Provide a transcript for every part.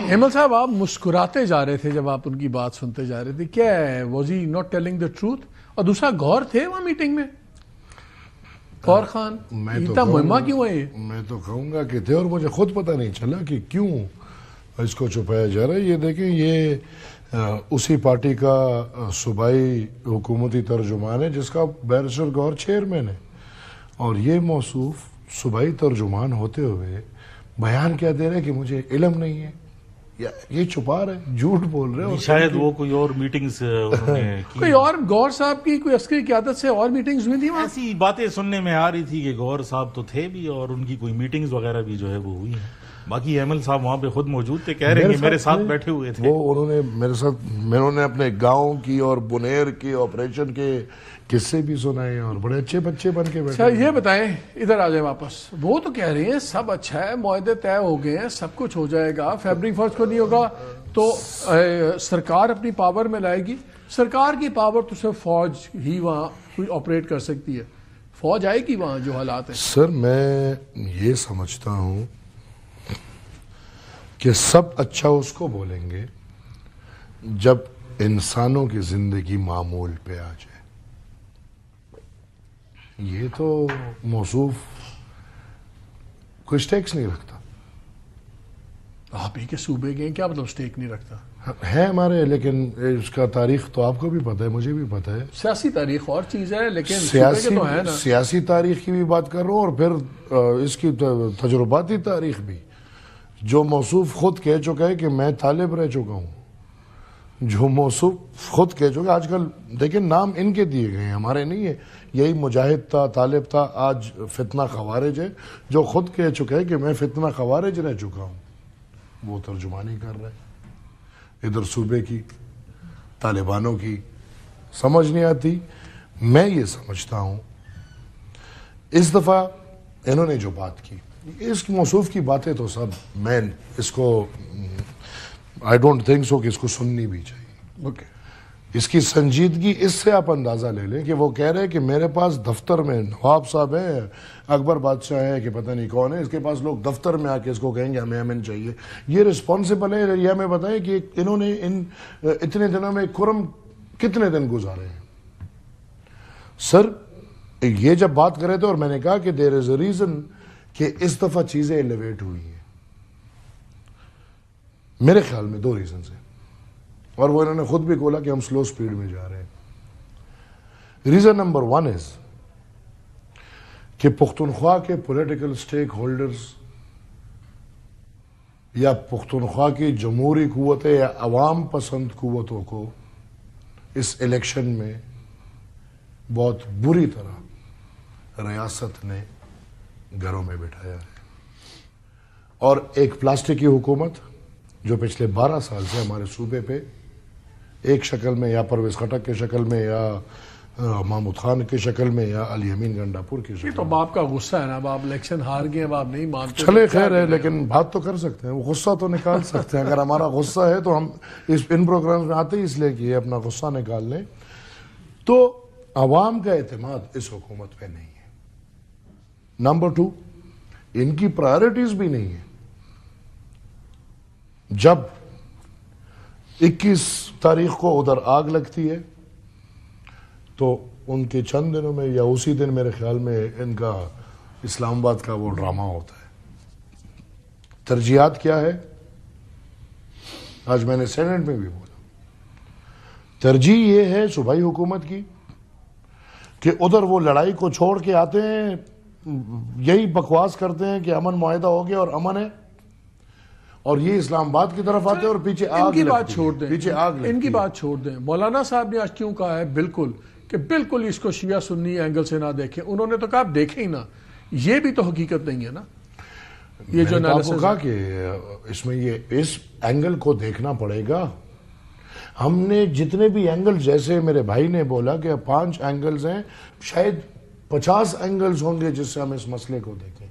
ہیمل صاحب آپ مسکراتے جا رہے تھے جب آپ ان کی بات سنتے جا رہے تھے، کیا ہے was he not telling the truth? اور دوسرا گور تھے وہاں میٹنگ میں گور خان، اتنا مہمہ کیوں ہے یہ؟ میں تو کہوں گا کہ تھے اور مجھے خود پتہ نہیں چلا کہ کیوں اس کو چھپایا جا رہا ہے. یہ دیکھیں یہ اسی پارٹی کا صوبائی حکومتی ترجمان ہے جس کا بیرسٹر گور چیئرمین ہے، اور یہ موصوف صوبائی ترجمان ہوتے ہوئے بیان کیا دے رہے کہ مجھے علم نہیں ہے. یہ چھپا رہے، جھوٹ بول رہے. شاید وہ کوئی اور میٹنگز انہوں نے کوئی اور گور صاحب کی کوئی عسکری قیادت سے اور میٹنگز ہوئی تھی وہاں؟ ایسی باتیں سننے میں آ رہی تھی کہ گور صاحب تو تھے بھی اور ان کی کوئی میٹنگز وغیرہ بھی جو ہے وہ ہوئی ہیں. باقی ایمل صاحب وہاں پہ خود موجود تھے، کہہ رہے ہیں کہ میرے ساتھ بیٹھے ہوئے تھے. وہ انہوں نے میرے ساتھ، میں نے اپنے گاؤں کی اور بنیر کی آپریشن کے قصے بھی سنائے اور بڑے اچھے بچے بن کے بیٹھے. اچھا یہ بتائیں، ادھر آ جائیں واپس. وہ تو کہہ رہے ہیں سب اچھا ہے، معاہدے طے ہو گئے ہیں، سب کچھ ہو جائے گا، فیبرک فرسٹ کو نہیں ہوگا تو سرکار اپنی پاور میں لائے گی. سرکار کی پاور تو صرف فوج ہی وہاں کوئی آپریٹ کر سکتی ہے. فوج آئے گی وہاں جو حالات ہیں؟ سر میں یہ سمجھتا ہوں کہ سب اچھا اس کو بولیں گے جب انسانوں کی زندگی معمول پہ آ جائے. یہ تو موصوف کوئی سٹیکس نہیں رکھتا. آپ ہی کے صوبے گئے، کیا مطلب سٹیک نہیں رکھتا ہے ہمارے، لیکن اس کا تاریخ تو آپ کو بھی پتہ ہے، مجھے بھی پتہ ہے. سیاسی تاریخ اور چیز ہے، لیکن صوبے کے تو ہے نا. سیاسی تاریخ کی بھی بات کر رہا ہوں اور پھر اس کی تجرباتی تاریخ بھی، جو موصوف خود کہہ چکا ہے کہ میں طالب رہ چکا ہوں. جو موصوف خود کہہ چکا ہے، آج کل دیکھیں نام ان کے دیے گئے ہیں، ہمارے نہیں ہے. یہی مجاہد تھا، طالب تھا، آج فتنہ خوارج ہے. جو خود کہہ چکا ہے کہ میں فتنہ خوارج رہ چکا ہوں، وہ ترجمانی کر رہے ہیں. ادھر صوبے کی طالبانوں کی سمجھ نہیں آتی. میں یہ سمجھتا ہوں اس دفعہ انہوں نے جو بات کی، اس موصوف کی باتیں تو سب، میں اس کو آئی ڈونٹ تھنک سو کہ اس کو سننی بھی چاہیے. اوکے، اس کی سنجیدگی اس سے آپ اندازہ لے لیں کہ وہ کہہ رہے ہیں کہ میرے پاس دفتر میں نواب صاحب ہیں، اکبر بادشاہ ہے کہ پتہ نہیں کون ہے، اس کے پاس لوگ دفتر میں آ کے اس کو کہیں گے ہمیں امن چاہیے. یہ رسپانسبل ہے؟ یہ ہمیں بتائیں کہ انہوں نے اتنے دنوں میں کرم کتنے دن گزارے ہیں. سر یہ جب بات کرے تھے اور میں نے کہا کہ دیر از اے ریزن کہ اس دفعہ چیزیں ایلیویٹ ہوئی ہیں، میرے خیال میں 2 ریزنز ہیں، اور وہ انہوں نے خود بھی بولا کہ ہم سلو سپیڈ میں جا رہے ہیں. ریزن نمبر 1 از کہ پختونخوا کے پولیٹیکل سٹیک ہولڈرز یا پختونخوا کی جمہوری قوتیں یا عوام پسند قوتوں کو اس الیکشن میں بہت بری طرح ریاست نے گھروں میں بٹھایا ہے. اور ایک پلاسٹک کی حکومت جو پچھلے 12 سال سے ہمارے صوبے پہ ایک شکل میں، یا پرویز خٹک کے شکل میں، یا محمود خان کی شکل میں، یا علی امین گنڈاپور کی شکل میں. یہ تو باپ کا غصہ ہے نا، اب آپ الیکشن ہار گئے، اب آپ نہیں مانتے. چلے خیر ہے، لیکن بات تو کر سکتے ہیں، وہ غصہ تو نکال سکتے ہیں. اگر ہمارا غصہ ہے تو ہم ان پروگرامز میں آتے ہی اس لیے کہ اپنا غصہ نکال لیں. تو عوام کا اعتماد اس حکومت پہ نہیں ہے. نمبر 2، ان کی پرائرٹیز بھی نہیں ہے. جب 21 تاریخ کو ادھر آگ لگتی ہے تو ان کے چند دنوں میں یا اسی دن میرے خیال میں ان کا اسلام آباد کا وہ ڈرامہ ہوتا ہے. ترجیحات کیا ہے؟ آج میں نے سینٹ میں بھی بولا، ترجیح یہ ہے صوبائی حکومت کی کہ ادھر وہ لڑائی کو چھوڑ کے آتے ہیں، یہی بکواس کرتے ہیں کہ امن معاہدہ ہو گیا اور امن ہے، اور یہ اسلام آباد کی طرف آتے ہیں اور پیچھے آگ ان کی بات لگتی چھوڑ ہے. دیں، پیچھے آگ لگتی ہے. ان کی بات چھوڑ دیں. مولانا صاحب نے آج کیوں کہا ہے بالکل کہ بالکل اس کو شیعہ سنی اینگل سے نہ دیکھیں؟ انہوں نے تو کہا آپ دیکھیں ہی نہ. یہ بھی تو حقیقت نہیں ہے نا. یہ جو آپ کو کہا کہ اس میں یہ اس اینگل کو دیکھنا پڑے گا. ہم نے جتنے بھی اینگل، جیسے میرے بھائی نے بولا کہ 5 اینگلز ہیں، شاید 50 اینگلز ہوں گے جس سے ہم اس مسئلے کو دیکھیں.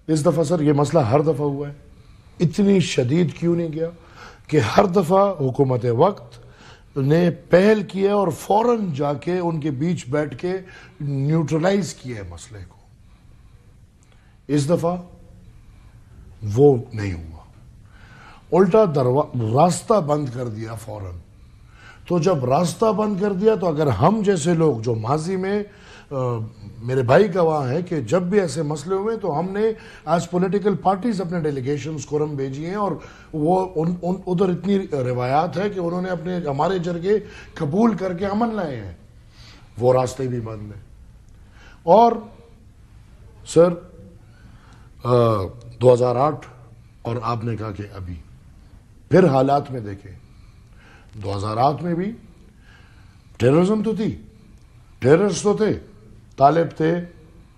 اس دفعہ سر یہ مسئلہ ہر دفعہ ہوا ہے. اتنی شدید کیوں نہیں گیا کہ ہر دفعہ حکومت وقت نے پہل کیا اور فوراً جا کے ان کے بیچ بیٹھ کے نیوٹرلائز کیا ہے مسئلے کو. اس دفعہ وہ نہیں ہوا. الٹا راستہ بند کر دیا فوراً. تو جب راستہ بند کر دیا تو اگر ہم جیسے لوگ جو ماضی میں میرے بھائی گواہ ہے کہ جب بھی ایسے مسئلے ہوئے تو ہم نے ایز پولیٹیکل پارٹیز اپنے ڈیلیگیشنز کورم بھیجی ہیں اور وہ ادھر اتنی روایات ہے کہ انہوں نے اپنے ہمارے جرگے قبول کر کے امن لائے ہیں. وہ راستے بھی بند ہیں. اور سر 2008 اور آپ نے کہا کہ ابھی پھر حالات میں دیکھیں 2008 میں بھی ٹیررزم تو تھی, ٹیررسٹ تو تھے, طالب تھے,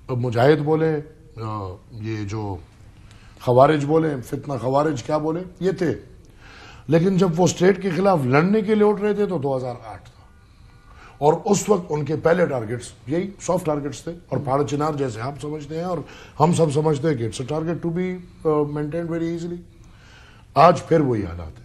مجاہد بولے, یہ جو خوارج بولے, فتنہ خوارج کیا بولے, یہ تھے. لیکن جب وہ اسٹیٹ کے خلاف لڑنے کے لیے اٹھ رہے تھے تو 2008 تھا. اور اس وقت ان کے پہلے ٹارگٹس یہی سافٹ ٹارگٹس تھے, اور پہاڑ چنار جیسے آپ سمجھتے ہیں اور ہم سب سمجھتے ہیں کہ it's a target to be maintained very easily. آج پھر وہی حالات ہے.